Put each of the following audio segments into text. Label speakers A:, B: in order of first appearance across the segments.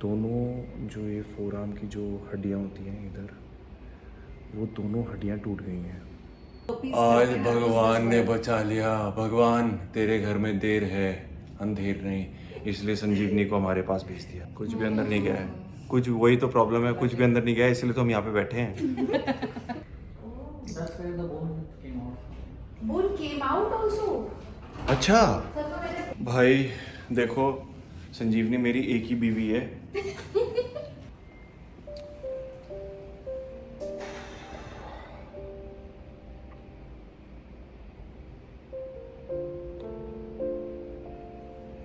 A: दोनों जो ये फोरआर्म की जो हड्डियाँ होती हैं इधर, वो दोनों हड्डियाँ टूट गई हैं।
B: आज भगवान ने बचा लिया। भगवान, तेरे घर में देर है अंधेर नहीं, इसलिए संजीवनी को हमारे पास भेज दिया। कुछ भी अंदर नहीं गया है, कुछ वही तो प्रॉब्लम है, कुछ भी अंदर नहीं गया है, इसलिए तो हम यहाँ पे बैठे हैं।
C: That's where the bone came out.
D: Bone came out also.
A: अच्छा भाई देखो, संजीवनी मेरी एक ही बीवी है।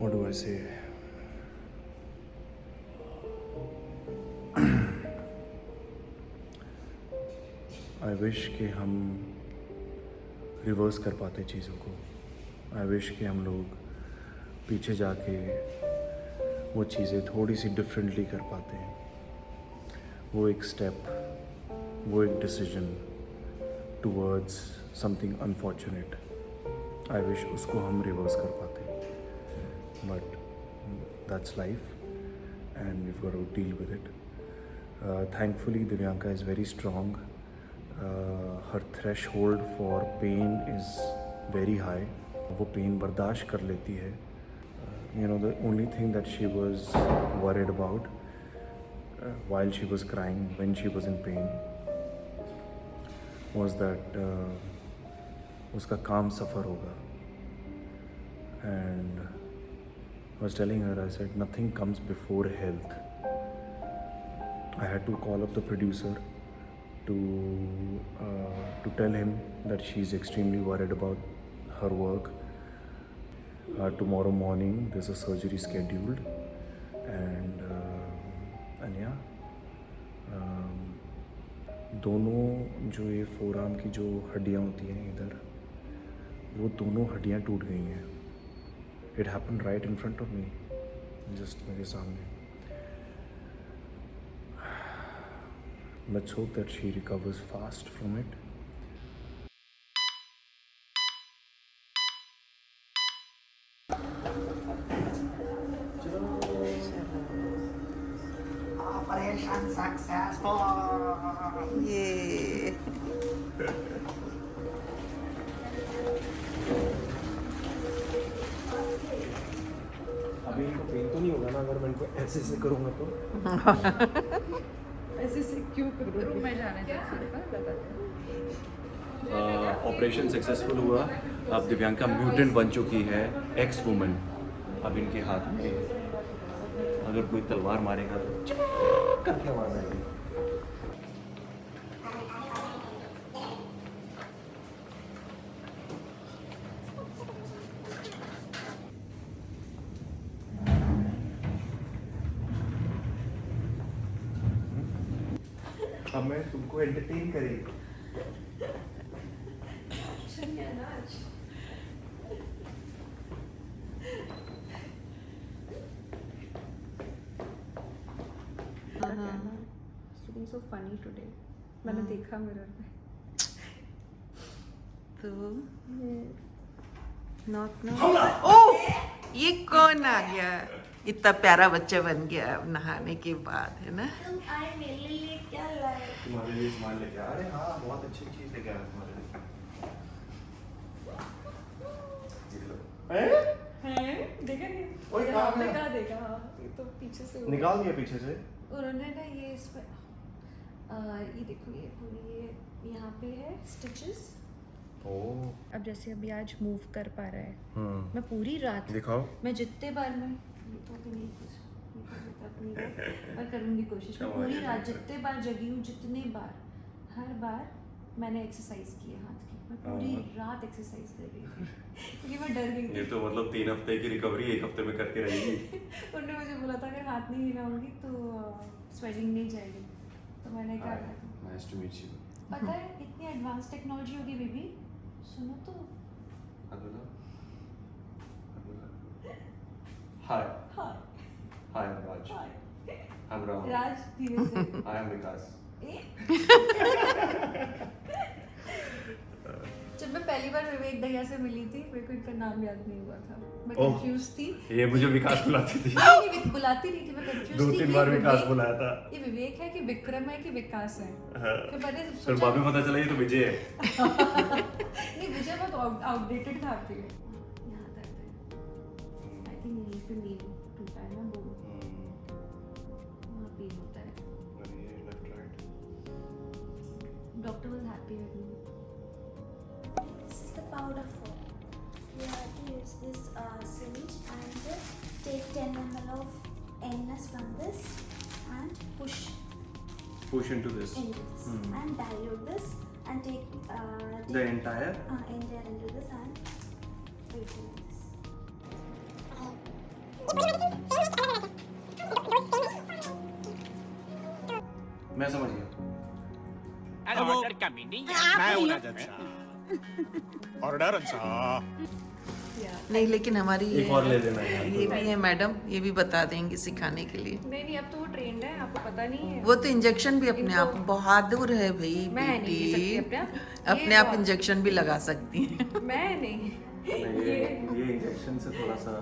A: What do I say? I wish कि हम रिवर्स कर पाते चीज़ों को। I wish कि हम लोग पीछे जाके वो चीज़ें थोड़ी सी डिफरेंटली कर पाते हैं। वो एक स्टेप, वो एक decision towards something unfortunate, I wish उसको हम रिवर्स कर पाते। But that's life and we got to deal with it. Thankfully Divyanka is very strong. Her threshold for pain is very high. वो पेन बर्दाश्त कर लेती है। You know, the only thing that she was worried about while she was crying, when she was in pain, was that उसका काम सफ़र होगा. And I was telling her, I said, nothing comes before health. I had to call up the producer to tell him that she's extremely worried about her work. Tomorrow morning there's a surgery scheduled, and yeah, दोनों जो ये forearm की जो हड्डियाँ होती हैं इधर, वो दोनों हड्डियाँ टूट गई हैं. It happened right in front of me, just मेरे सामने. Let's hope that she recovers fast from it.
C: Operation successful.
E: ये
A: अभी इनको पेन तो नहीं होगा ना अगर मैं इनको ऐसे ऐसे करूँगा तो?
D: ऐसे से क्यों रूम में जाने तक
A: ऑपरेशन सक्सेसफुल हुआ. अब दिव्यांका म्यूटेंट बन चुकी है, एक्स वुमन. अब इनके हाथ में अगर कोई तलवार मारेगा तो करके आवाज आएगी. अब मैं तुमको एंटरटेन करेगी.
D: Looking so funny today. मैंने देखा मिरर में.
E: तो नॉक नॉक. ओ, ये कौन आ गया? इतना प्यारा बच्चा बन गया अब नहाने के बाद, है ना?
D: तुम आए मेरे लिए क्या लाए?
A: तुम्हारे लिए सामान लेके आ रहे. हाँ, बहुत अच्छी चीज लेके आया तुम्हारे लिए.
D: देखा नहीं?
A: ओए,
D: यहाँ
A: कहाँ
D: पे
A: गया?
D: कहाँ देखा? हाँ, ये तो पीछे से हुआ.
A: निकाल दिया पीछे से.
D: उन्होंने ना ये इस पर ये देखो, ये पूरी ये यहाँ पे है स्टिचेस.
A: ओह,
D: अब जैसे अभी आज मूव कर पा रहा है. मैं पूरी रात,
A: दिखाओ.
D: मैं जितने बार मैं ये तो अभी नहीं कुछ नहीं कर सकता अपनी को, पर करूँगी कोशिश. मैं पूरी रात जितने बार जगी हूँ, जितने बार, हर बार मैंने एक्सरसाइज की है हाथ की. मैं पूरी रात एक्सरसाइज कर रही थी क्योंकि मैं डर गई
A: ये
D: थी.
A: तो मतलब 3 हफ्ते की रिकवरी 1 हफ्ते में करके रहेगी.
D: उन्होंने मुझे बोला था अगर हाथ नहीं हिलाऊंगी तो स्वेलिंग नहीं जाएगी. तो मैंने कहा
A: नाइस टू मीट यू.
D: पता है इतनी एडवांस टेक्नोलॉजी होगी बेबी. सुनो तो.
A: हाय.
D: हाय
A: हाय राज.
D: हाय
A: I'm Ram.
D: राज, धीरे से.
A: I am Vikas.
D: ए? चलो जब मैं पहली बार विवेक दहिया से मिली थी मेरे को इनका नाम याद नहीं हुआ था, मैं
A: ओह।
D: कंफ्यूज थी।
A: ये मुझे विकास बुलाती थी।
D: नहीं बुलाती नहीं थी, मैं कंफ्यूज थी।
A: 2-3
D: कि
A: बार
D: ये
A: विकास
D: विवेक-
A: बुलाया था।
D: ये विवेक है कि विक्रम है कि विकास है।
A: हाँ।
D: फिर मैंने
A: फिर
D: सोचा
A: बाद में पता चला ये तो विजय है।
D: नहीं विजय बहुत आउटडेटेड था आपके लिए। याद आता है आई थिंक यहीं पे नील टूटा है ना वो, वहाँ पेन होता है। Doctor was happy with me.
F: This is the powder form. You have to use this syringe and take 10 ml of NS from this and push
A: Push into this.
F: into this and dilute this and take
A: The entire.
F: entire into this and wait like this.
A: मैं समझ गया।
E: नहीं लेकिन हमारी
A: एक और ले लेना यार।
E: ये भी है मैडम, ये भी बता देंगे सिखाने के लिए।
D: नहीं अब तो वो ट्रेंड है, आपको पता नहीं है।
E: वो तो इंजेक्शन भी अपने आप बहादुर है भाई
D: मैं नहीं ले सकती
E: बेटी,
D: अपने आप।
E: अपने
D: ये
E: आप
D: बहुत-
E: इंजेक्शन भी लगा सकती हैं।
D: मैं नहीं।
A: ये इंजेक्शन से थोड़ा सा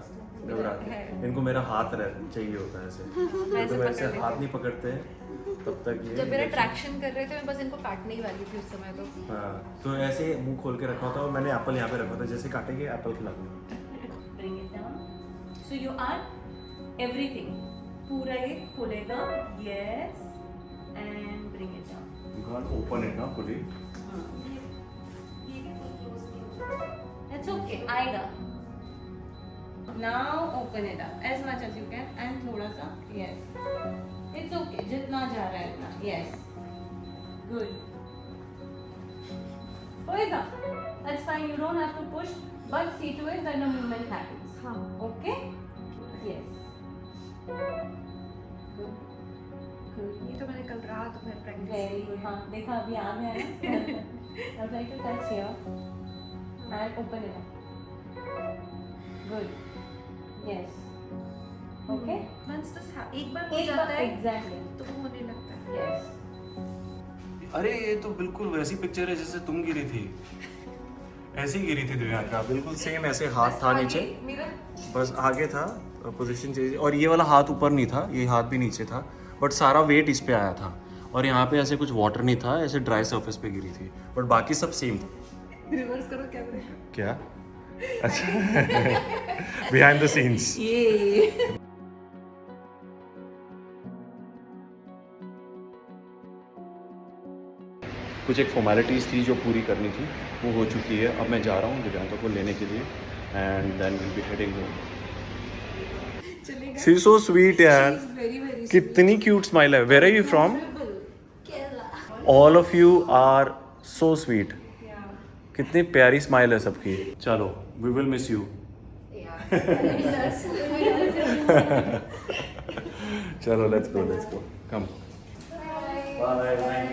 A: घबराते हैं।
D: है।
A: इनको मेरा हाथ चाहिए होता है ऐसे।
D: ऐसे
A: तो वैसे
D: पकड़
A: हाथ
D: लेती
A: नहीं पकड़ते हैं तब तक ये
D: जब मेरा
A: injection-
D: ट्रैक्शन कर रहे थे मैं बस इनको काटने ही वाली थी उस समय तो।
A: हाँ, तो ऐसे मुंह खोल के रखा था और मैंने एप्पल यहाँ पे रखा था, जैसे काटेंगे एप्पल खिला दूंगा।
G: Bring it down. So you are everything. पूरा ये खोलेगा. Yes. And bring it down.
A: You can't open it now fully.
G: ये close नहीं होगा. That's okay. आएगा. Now open it up as much as you can and थोड़ा सा. Yes. It's okay. जितना जा रहा है इतना. Yes. Good. होएगा. That's fine. You don't have to push. But see to it that the movement happens.
D: हाँ।
G: Okay? Yes. Good. Good.
D: ये तो मैंने कल रात भर प्रैक्टिस
G: Very good. हाँ, देखा अभी आ गया है ना? Now try to touch here and open it up. Good. Yes. Okay?
D: Once this एक बार हो
G: एक
D: जाता
G: बार
D: है
G: exactly.
D: तो वो होने लगता है।
G: Yes.
A: अरे ये तो बिल्कुल वैसी पिक्चर है जैसे तुम गिरी थी। ऐसे ही गिरी थी दिव्यांका, बिल्कुल सेम ऐसे हाथ था नीचे,
D: मेरा
A: बस आगे था, पोजीशन चेंज, और ये वाला हाथ ऊपर नहीं था, ये हाथ भी नीचे था, बट सारा वेट इस पे आया था और यहाँ पे ऐसे कुछ वाटर नहीं था, ऐसे ड्राई सरफेस पे गिरी थी, बट बाकी सब सेम था।
D: रिवर्स करो कैमरे को।
A: क्या? अच्छा। Behind the scenes.
E: ये
A: कुछ एक फॉर्मेलिटीज़ थी जो पूरी करनी थी, वो हो चुकी है। अब मैं जा रहा हूँ दिव्यांका को लेने के लिए and then will be heading home.
D: चलेगा।
A: शी इज सो स्वीट यार,
D: वेरी वेरी
A: कितनी क्यूट स्माइल है। Where are you from?
F: Kerala.
A: All of you are so sweet. कितनी प्यारी स्माइल है सबकी। चलो, वी विल मिस यू। चलो let's go come. Bye bye.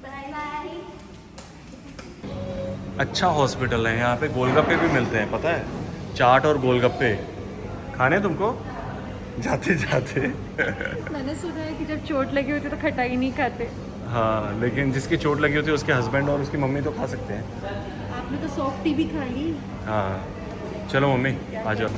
F: Bye bye.
A: अच्छा हॉस्पिटल है, यहाँ पे गोलगप्पे भी मिलते हैं, पता है? चाट और गोलगप्पे खाने तुमको जाते जाते।
D: मैंने सुना है कि जब चोट लगी होती है तो खटाई नहीं खाते।
A: हाँ, लेकिन जिसकी चोट लगी होती है उसके हस्बैंड और उसकी मम्मी तो खा सकते हैं।
D: आपने तो सॉफ्टी भी खा ली।
A: हाँ, चलो मम्मी आ जाओ।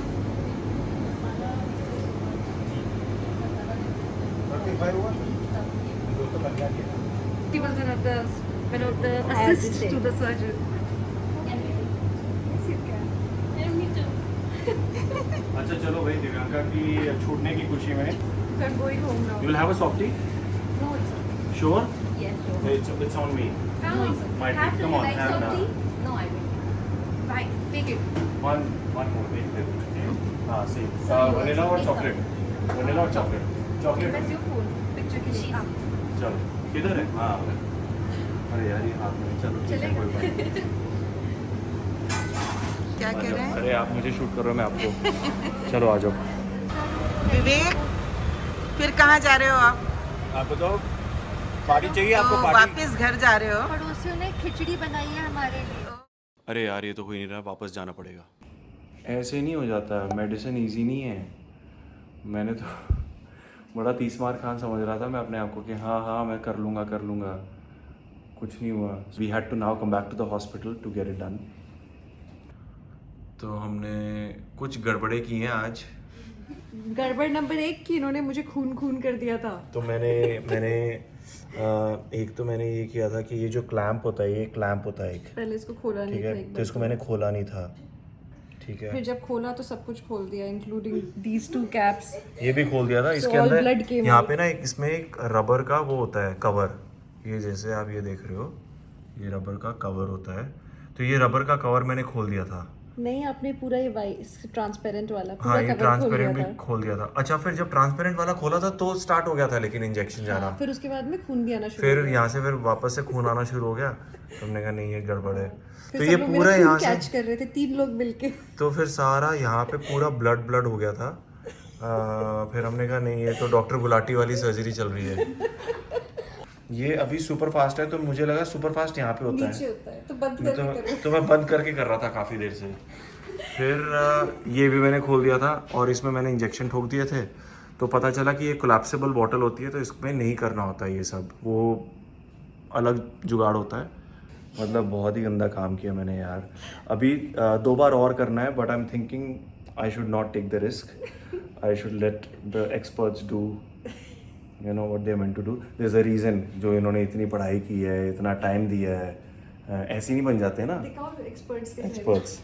D: He was one of the assist to the surgeon. Yes, you can.
A: अच्छा चलो भाई, दिव्यांका की छूटने की खुशी में
D: We are going home now.
A: You will have a softy?
D: No, it's okay.
A: Sure?
G: Yes, sure.
A: It's on me.
D: No,
A: My
D: have
A: treat.
D: to
A: Come on,
D: like
A: have
D: softy.
A: now.
G: No, I will.
D: Bye. Take it.
A: One more wait. हाँ same. Vanilla और chocolate? Vanilla और chocolate? Chocolate.
D: Where's your phone? Picture के लिए।
A: चलो, किधर है? हाँ, अरे यार ये हाथ में, चलो ठीक है, कोई बात नहीं।
E: क्या
A: आ
E: कह
A: जाओ।
E: रहे हैं
A: अरे आप मुझे शूट करो, मैं आपको। चलो आ जाओ।
E: विवेक? फिर कहाँ जा रहे हो आप?
A: आप बताओ, पार्टी चाहिए आपको?
E: तो
A: पार्टी?
E: वापस घर जा रहे हो?
D: पड़ोसियों ने खिचड़ी बनाई है हमारे लिए।
A: अरे यार ये तो हो ही नहीं रहा, वापस जाना पड़ेगा। ऐसे नहीं हो जाता, मेडिसिन इजी नहीं है। मैंने तो बड़ा तीस मार खान समझ रहा था मैं अपने आप को कि हाँ मैं कर लूँगा, कुछ नहीं हुआ. We had to now come back to the hospital to get it done.
B: तो हमने कुछ गड़बड़े की हैं आज.
D: गड़बड़ नंबर 1 की इन्होंने मुझे खून कर दिया था.
A: तो मैंने एक तो मैंने ये किया था कि ये जो क्लैंप होता है, ये क्लैंप होता है एक,
D: पहले इसको खोला नहीं
A: ठीक
D: था
A: है.
D: एक
A: तो
D: बार.
A: इसको मैंने खोला नहीं था, ठीक है.
D: फिर जब खोला तो सब कुछ खोल दिया इंक्लूडिंग these 2 caps.
A: ये भी खोल दिया था. इसके
D: all
A: अंदर
D: blood came
A: यहाँ
D: out.
A: पे ना इसमें एक रबर का वो होता है कवर. ये जैसे आप ये देख रहे हो, ये रबर का कवर होता है. तो ये रबर का कवर मैंने खोल दिया था.
D: नहीं, आपने पूरा ये वाइट ट्रांसपेरेंट वाला पूरा
A: हाँ, ये
D: cover
A: ट्रांसपेरेंट
D: खोल
A: भी खोल दिया था. अच्छा, फिर जब ट्रांसपेरेंट वाला खोला था तो स्टार्ट हो गया था लेकिन इंजेक्शन जाना.
D: फिर उसके बाद में खून भी आना शुरू
A: फिर
D: हो गया.
A: यहाँ से फिर वापस से खून आना शुरू हो गया. तो हमने कहा नहीं, ये गड़बड़ है.
D: फिर
A: तो
D: सब
A: ये
D: लोग
A: पूरा
D: मेरा
A: यहाँ
D: खून
A: से,
D: कैच कर रहे थे 3 लोग मिलके.
A: तो फिर सारा यहाँ पे पूरा ब्लड हो गया था. फिर हमने कहा नहीं, ये तो डॉक्टर गुलाटी वाली सर्जरी चल रही है. ये अभी सुपर फास्ट है, तो मुझे लगा सुपर फास्ट यहाँ पे होता
D: नीचे
A: है.
D: होता है तो बंद करके करो.
A: तो मैं बंद करके कर रहा था काफ़ी देर से. फिर ये भी मैंने खोल दिया था और इसमें मैंने इंजेक्शन ठोक दिए थे. तो पता चला कि ये कोलैप्सिबल बॉटल होती है, तो इसमें नहीं करना होता ये सब, वो अलग जुगाड़ होता है. मतलब बहुत ही गंदा काम किया मैंने यार. अभी 2 बार और करना है, but I am thinking I should not take the risk. I should let the experts do you know what they meant to do. There is a reason जो इन्होंने इतनी पढ़ाई की है, इतना टाइम दिया है. ऐसे नहीं बन जाते ना
D: दिखाओ एक्सपर्ट्स के.
A: Experts.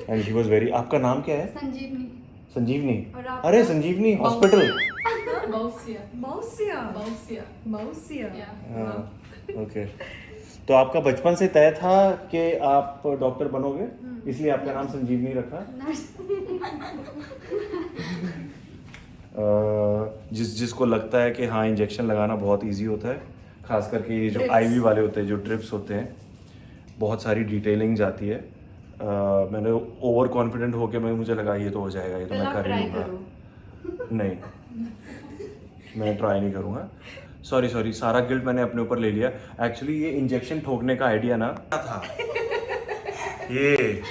A: And she was very. आपका नाम क्या है?
F: संजीवनी.
A: संजीवनी.
D: और आप?
A: अरे संजीवनी हॉस्पिटल. मौसिया. ओके. तो आपका बचपन से तय था कि आप डॉक्टर बनोगे, इसलिए आपका नाम संजीवनी रखा. जिसको लगता है कि हाँ इंजेक्शन लगाना बहुत इजी होता है, खास करके ये जो आईवी वाले होते हैं, जो ड्रिप्स होते हैं, बहुत सारी डिटेलिंग जाती है. मैंने ओवर कॉन्फिडेंट होके मुझे लगा ये तो हो जाएगा, ये तो मैं कर ही लूँगा. नहीं, मैं ट्राई नहीं करूँगा. सॉरी, सारा गिल्ट मैंने अपने ऊपर ले लिया. एक्चुअली ये इंजेक्शन ठोकने का आइडिया ना था. ये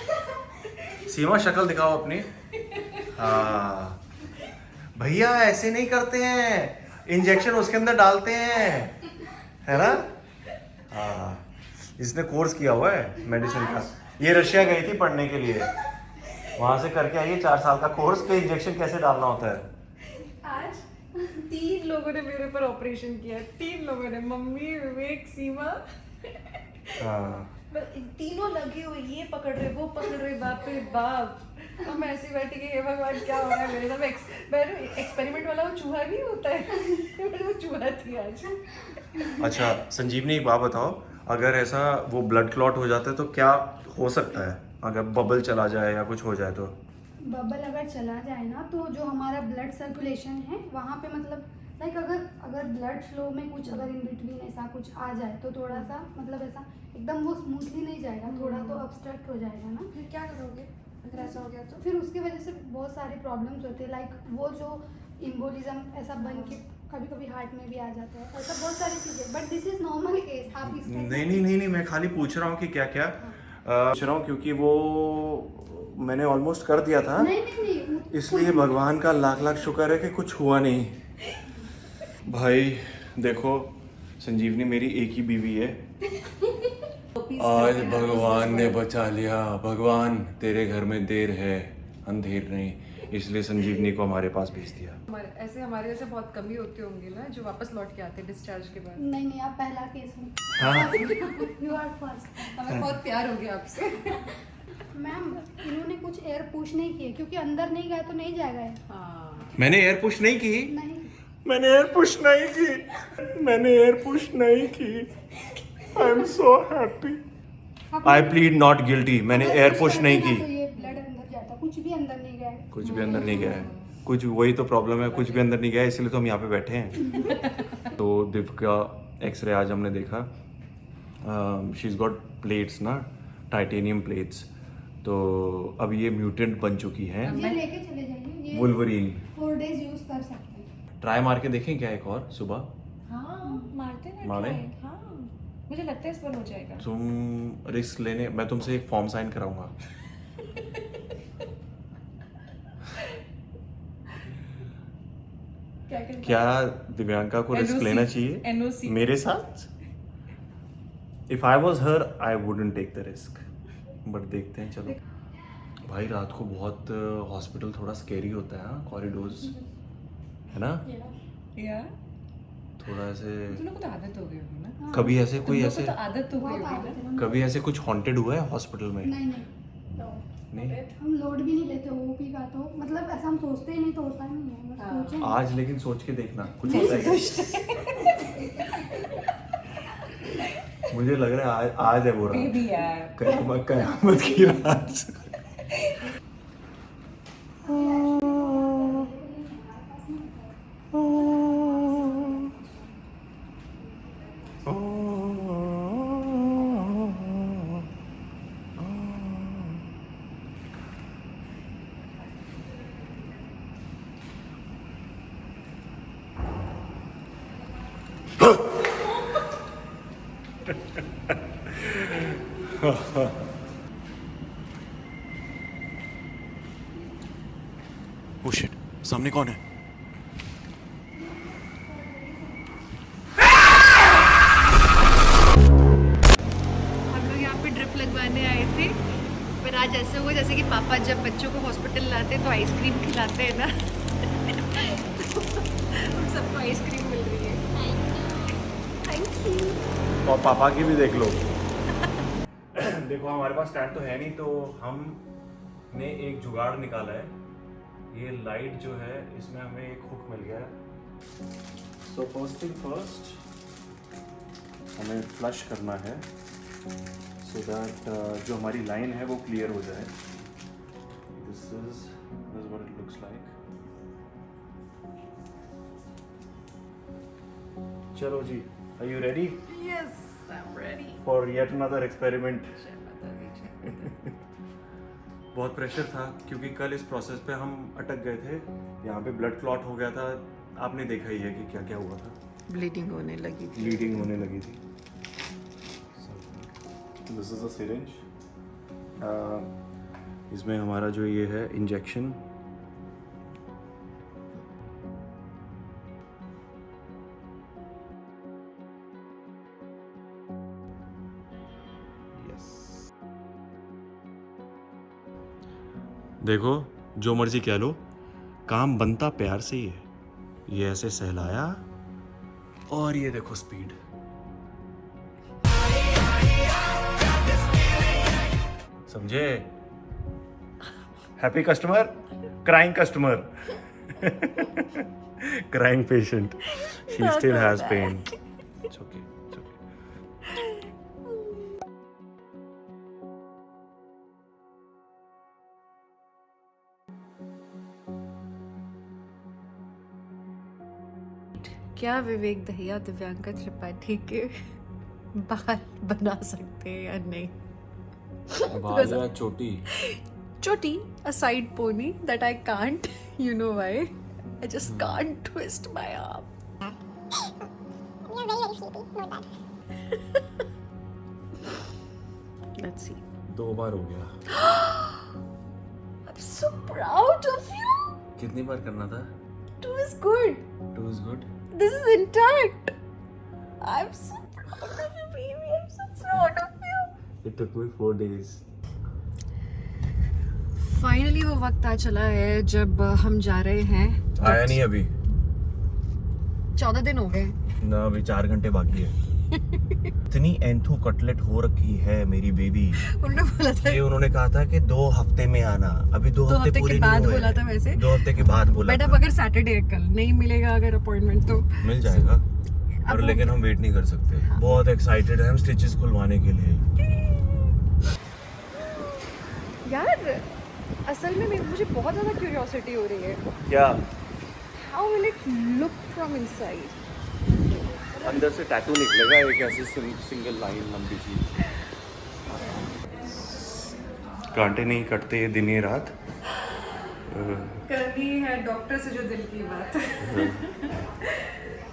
A: सीमा शक्ल दिखाओ अपनी. हाँ भैया, ऐसे नहीं करते हैं, इंजेक्शन उसके अंदर डालते हैं, है ना. हाँ, इसने कोर्स किया हुआ है मेडिसिन का. ये रशिया गई थी पढ़ने के लिए, वहां से करके आई है 4 साल का कोर्स पे इंजेक्शन कैसे डालना होता है.
D: आज 3 लोगों ने मेरे ऊपर ऑपरेशन किया. 3 लोगों ने, मम्मी, विवेक, सीमा.
A: हाँ.
D: तीनों लगे हुए, ये पकड़ रहे, वो पकड़ रहे. बाप रे बाप. हम ऐसे बैठे कि हे भगवान क्या हो रहा है मेरे साथ. एक्सपेरिमेंट वाला वो चूहा नहीं होता है. वो चूहा थी आज.
A: अच्छा संजीवनी, एक बात बताओ, अगर ऐसा वो ब्लड क्लॉट हो जाता है तो क्या हो सकता है? अगर बबल चला जाए या कुछ हो जाए तो?
F: बबल अगर चला जाए ना, तो जो हमारा ब्लड सर्कुलेशन है वहाँ पे मतलब लाइक अगर ब्लड फ्लो में कुछ अगर इन बिटवीन ऐसा कुछ आ जाए तो थोड़ा सा मतलब ऐसा एकदम वो स्मूथली नहीं जाएगा, थोड़ा तो ऑब्स्ट्रक्ट हो जाएगा ना.
D: फिर क्या करोगे अगर ऐसा हो गया तो?
F: फिर उसकी वजह से बहुत सारे प्रॉब्लम्स होते हैं. लाइक वो जो इम्बोलिज्म ऐसा बन के कभी कभी हार्ट में भी आ जाता है, ऐसा बहुत सारी चीज़ें. But this is normal case. आप इसका
A: नहीं, मैं खाली पूछ रहा हूँ कि क्या क्या पूछ रहा हूँ, क्योंकि वो मैंने ऑलमोस्ट कर दिया था.
F: नहीं
A: इसलिए भगवान का लाख लाख शुक्र है कि कुछ हुआ नहीं. भाई देखो, संजीवनी मेरी एक ही बीवी है.
B: आज भगवान ने बचा लिया. भगवान तेरे घर में देर है, अंधेर नहीं, इसलिए संजीवनी को हमारे पास भेज दिया.
D: हमारे जैसे बहुत कम ही होते होंगे ना जो वापस लौट के आते हैं डिस्चार्ज के बाद.
F: नहीं आप पहला केस में. You are first.
D: हमें बहुत प्यार हो गया आपसे.
F: मैम इन्होंने कुछ एयर पुश नहीं किए क्योंकि अंदर नहीं गया तो नहीं जाएगा ये.
D: हाँ.
A: मैंने एयर पुश नहीं की.
F: नहीं.
A: मैंने एयर पुश नहीं की. I am so happy. I plead not guilty. मैंने एयर पुश नहीं की.
F: तो ये ब्लड अंदर जाता, कुछ भी अंदर नहीं गया है.
A: कुछ भी अंदर नहीं गया है. कुछ वही तो प्रॉब्लम है, कुछ भी अंदर नहीं गया है, इसलिए तो हम यहाँ पे बैठे हैं. तो दिव्य का एक्सरे आज हमने देखा. शी इज़ गॉट प्लेट्स ना, टाइटेनियम प्लेट्स. तो अब ये म्यूटेंट बन चुकी है.
F: ये लेके चले जाइए. ये
A: वुल्वरीन.
F: 4 days यूज कर सकते हैं.
A: ट्राई मार के देखें क्या एक और सुबह?
D: हाँ मारते ना.
A: मारे?
D: हाँ मुझे लगता है इस बार हो जाएगा.
A: तुम रिस्क लेने, मैं तुमसे एक फॉर्म साइन कराऊंगा. क्या दिव्यांका को रिस्क लेना चाहिए
D: NOC.
A: मेरे साथ? If I was her I wouldn't take the risk, but देखते हैं चलो। भाई रात को बहुत हॉस्पिटल थोड़ा स्केरी होता है, कॉरिडोर्स है ना,
E: या
A: थोड़ा ऐसे।
E: तुम लोग को तो आदत हो गई होगी ना,
A: कभी ऐसे कोई ऐसे
E: तो आदत तो हुई
F: बहुत
E: होगी
F: आदत
E: ना।
F: है।
A: कभी ऐसे कुछ हॉन्टेड हुआ है हॉस्पिटल में?
F: नहीं नहीं,
A: नहीं।
F: हम लोड भी नहीं लेते ओपी का, तो मतलब ऐसा हम सोचते ही नहीं तो होता नहीं है, बस
E: हाँ।
F: सोचे
A: आज लेकिन सोच के देखना कुछ होता है क्या? मुझे लग रहा है आज है वो रात,
E: बेबी यार,
A: कयामत की रात। Oh shit, सामने कौन है?
H: हम लोग यहाँ पे ड्रिप लगवाने आए थे, पर आज ऐसा हुआ जैसे कि पापा जब बच्चों को हॉस्पिटल लाते हैं तो आइसक्रीम खिलाते हैं ना। तो हम सबको आइसक्रीम मिल रही है। Thank you.
A: और पापा की भी देख लो। देखो हमारे पास स्टैंड तो है नहीं, तो हमने एक जुगाड़ निकाला है। ये लाइट जो है इसमें हमें एक हुक मिल गया है। सो फर्स्ट थिंग फर्स्ट हमें फ्लश करना है सो दैट जो हमारी लाइन है वो क्लियर हो जाए। This is what it looks like. चलो जी, are you ready
E: yes I am ready.
A: For yet another experiment? बहुत प्रेशर था क्योंकि कल इस प्रोसेस पे हम अटक गए थे, यहाँ पे ब्लड क्लॉट हो गया था। आपने देखा ही है कि क्या क्या हुआ था,
E: ब्लीडिंग होने लगी थी।
A: ब्लीडिंग होने लगी थी। This is a syringe. इसमें हमारा जो ये है इंजेक्शन, देखो जो मर्जी कह लो, काम बनता प्यार से ही है। ये ऐसे सहलाया और ये देखो स्पीड। समझे? Happy customer, crying customer, crying patient. She still has pain. It's okay, it's okay.
H: क्या विवेक दहिया दिव्यांका त्रिपाठी के बाल बना सकते हैं या नहीं?
B: बाल या चोटी?
H: Choti, a side pony that I can't. You know why? I just can't twist my arm.
I: You're very, very sleepy. Note that.
H: Let's see.
A: 2 बार हो गया।
H: I'm so proud of you.
B: कितनी बार करना था?
H: 2 is good.
B: 2 is good.
H: This is intact. I'm so proud of you, baby. I'm so proud of you.
A: It took me 4 days.
H: Finally वो वक्त आ चला है जब हम जा रहे हैं।
B: आया नहीं अभी?
H: 14 दिन हो गए
B: ना, अभी 4 घंटे बाकी है। इतनी एंथू कटलेट हो रखी है मेरी बेबी।
H: उन्होंने बोला था
B: ये उन्होंने कहा था कि 2 हफ्ते में आना, अभी 2 हफ्ते
H: हफ्ते
B: पूरे
H: के
B: नहीं
H: बाद
B: हुए
H: बोला
B: हैं।
H: था वैसे।
B: 2 हफ्ते के बाद बोला
H: बट अब
B: था।
H: अगर सैटरडे है, कल नहीं मिलेगा अगर अपॉइंटमेंट तो
B: मिल जाएगा,
H: अब
B: और
H: वो-
B: लेकिन हम वेट नहीं कर सकते। बहुत एक्साइटेड है हम स्टिचेस खुलवाने के लिए।
H: यार असल में मुझे बहुत ज़्यादा क्यूरियोसिटी हो रही है।
A: क्या?
H: How will it look from inside?
A: अंदर से टैटू निकलेगा एक ऐसी सिंगल लाइन लंबी सी। कांटे नहीं कटते ये दिन ही रात।
H: करनी है डॉक्टर से जो दिल की बात।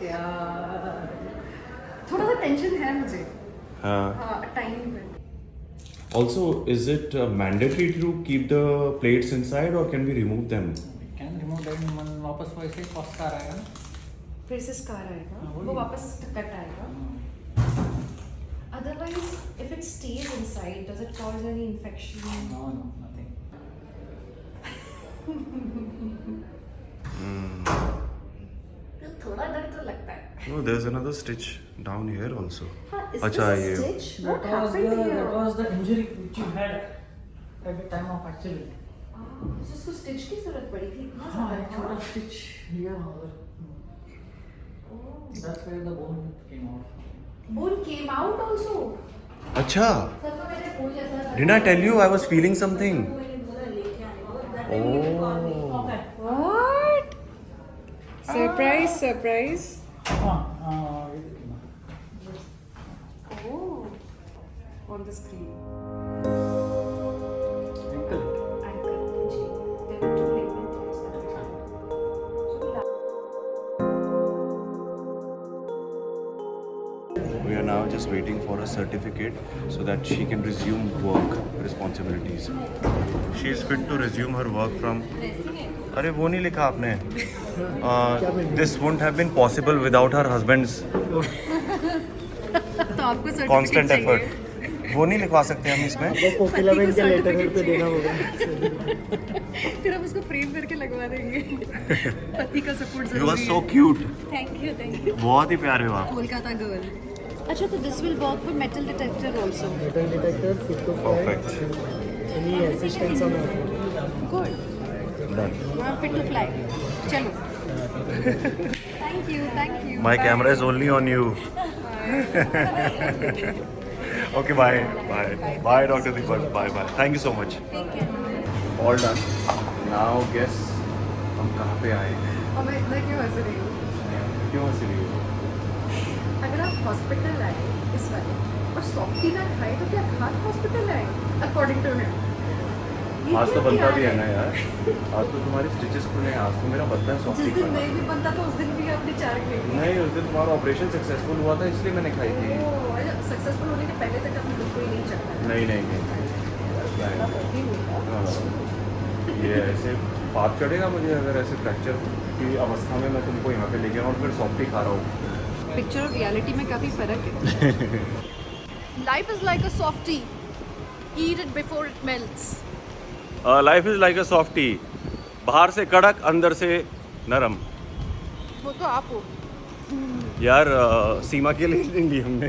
H: यार थोड़ा सा टेंशन है मुझे।
A: हाँ।
H: टाइम पे।
A: Also, is it mandatory to keep the plates inside or can we remove them?
C: Can remove that मन वापस वैसे ही कॉस्ट आ रहेगा ना।
H: फिर से स्कार आएगा,
C: हाँ,
H: वो
C: वही।
H: वापस कट आएगा।
D: Otherwise, if it stays inside, does it cause any infection?
C: No, nothing.
D: तो थोड़ा डर तो लगता है.
A: No, there's another stitch down here also.
D: Is
A: अच्छा,
D: this a
A: ये-
D: stitch? What
C: That was
D: happened here?
C: that was the injury which you had at the time of accident.
D: So इसको stitch की जरूरत पड़ी थी इतना
C: हाँ,
D: ज़्यादा,
C: एक
D: हाँ?
C: छोटा stitch here and over. That's where the bone came out.
D: Bone came out also.
A: अच्छा,
D: सर तो मेरे बूढ़ जैसा लगा.
A: didn't I tell you I was feeling something?
H: What? Surprise, surprise. Oh, on the screen.
C: Ankle.
D: Ankle. Ji. There were two ligament tears that were happening.
A: We are now just waiting for a certificate so that she can resume work responsibilities. She is fit to resume her work from. अरे वो नहीं लिखा आपने. This wouldn't have been possible without her husband's
H: तो आपको
A: constant
H: certificate
A: effort. वो नहीं लिखवा सकते हम इसमें.
H: कोकिला बहन के लेटर पे देना होगा. फिर हम उसको फ्रेम करके लगवा देंगे. पति का सपोर्ट
A: You are
H: जरूरी
A: so
H: है.
A: cute.
H: Thank you.
A: बहुत ही प्यारे हो आप.
H: कोलकाता गर्ल. अच्छा तो this will work for metal detector also.
A: Perfect.
H: Good.
A: Done.
H: Now I'm fit to fly. चलो. Thank you.
A: My
H: Bye.
A: camera is only on you. Okay, bye. Bye, Dr. Deepak. Bye. Thank you so much.
H: Take care.
A: All done. Now guess हम कहाँ पे आए हैं?
H: और मैं इतना क्यों हंस रही हूँ?
A: क्यों हंस रही हो?
H: अगर आप हॉस्पिटल आए इस वाले और सॉफ्टी ना खाए तो क्या खाट हॉस्पिटल आए अकॉर्डिंग टू हिम.
A: आज तो बनता भी है ना यार. आज तो तुम्हारी स्टिचेस खुले हैं. आज तो मेरा बनता है
H: जिस
A: सॉफ्टी
H: दिन
A: खाना.
H: नहीं भी बनता तो उस दिन भी आपने 4 खाई.
A: नहीं, उस दिन तुम्हारा ऑपरेशन सक्सेसफुल हुआ था इसलिए मैंने खाई थी.
H: सक्सेसफुल होने के पहले तक आपने बिल्कुल ही नहीं चखा.
A: नहीं. हाँ. ये ऐसे पाप चढ़ेगा मुझे अगर ऐसे फ्रैक्चर की अवस्था में मैं तुमको यहाँ पे लेके आऊँ और फिर सॉफ्टी खा रहा हूँ.
H: पिक्चर और रियलिटी में काफी फर्क है. Life is like a softy. Eat it before it melts.
A: Life is like a softy. बाहर से कड़क, अंदर से नरम.
H: वो तो आप हो.
A: यार सीमा के लिए नहीं ली हमने.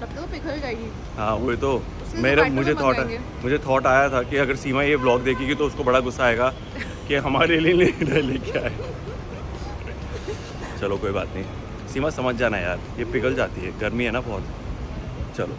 H: तब तो पिघल जाएगी.
A: हाँ वही तो.
H: उसके
A: मेरा
H: Zomato
A: मुझे
H: में
A: थॉट
H: मंगाएंगे.
A: मुझे थॉट आया था कि अगर सीमा ये ब्लॉग देखेगी तो उसको बड़ा गुस्सा आएगा कि हमारे लिए लेके आए. चलो कोई बात नहीं. सीमा समझ जाना यार, ये पिघल जाती है, गर्मी है ना बहुत. चलो.